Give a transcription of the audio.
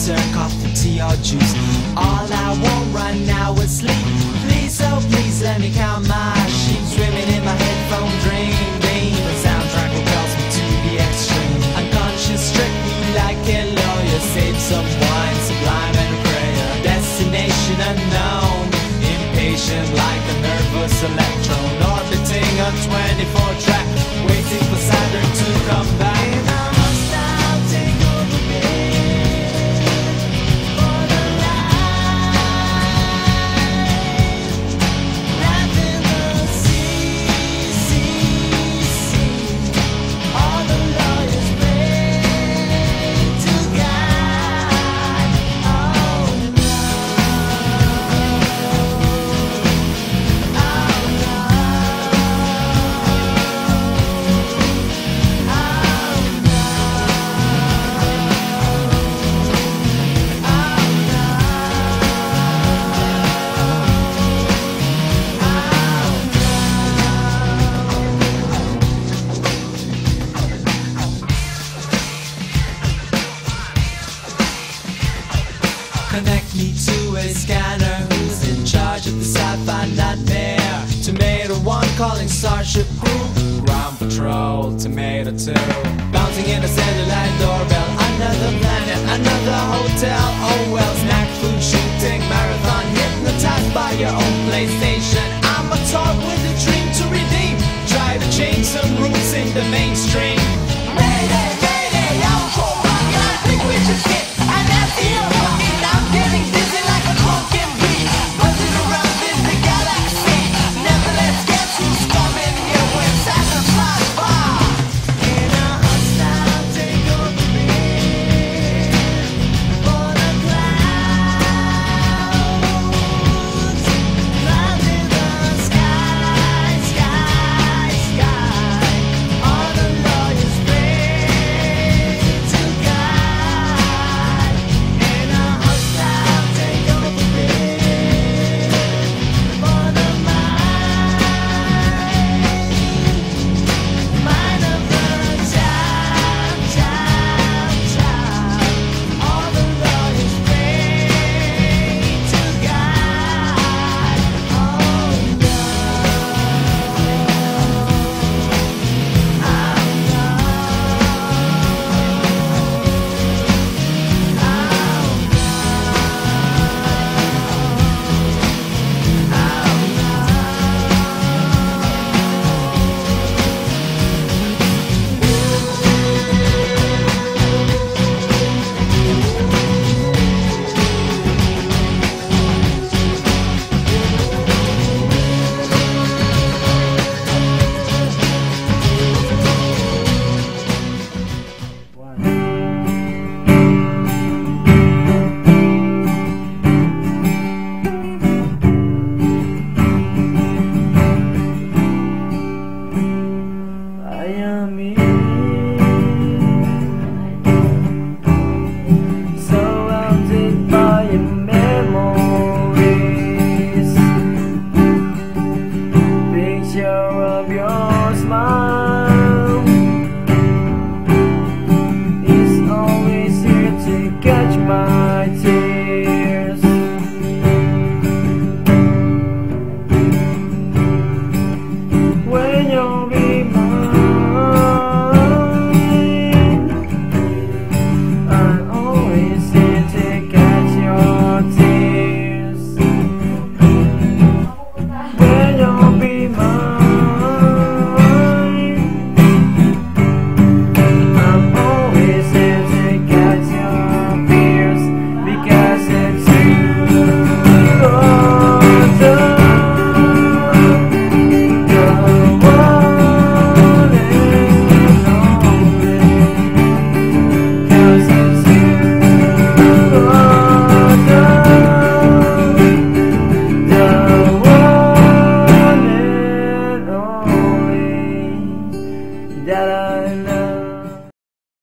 sir, coffee, tea or juice. All I want right now is sleep. Please, oh please, let me count my sheep. Swimming in my headphone dream. The soundtrack repels me to the extreme. Unconscious, strictly like a lawyer. Save some wine, sublime and a prayer. Destination unknown. Impatient like a nervous electron. Orbiting a 24 track. Waiting for Saturn to come back. And I must now take over me for the light. Wrapped in the sea. All the lawyers pray to God. Oh no. Connect me to a scanner who's in charge of the sci-fi nightmare. Tomato 1 calling Starship Crew. Ground Patrol, Tomato 2 bouncing in a satellite doorbell. Another planet, another hotel. Oh well, snack food shooting marathon. Hypnotized by your own PlayStation. I'm a talk with a dream to redeem. Try to change some rules in the mainstream.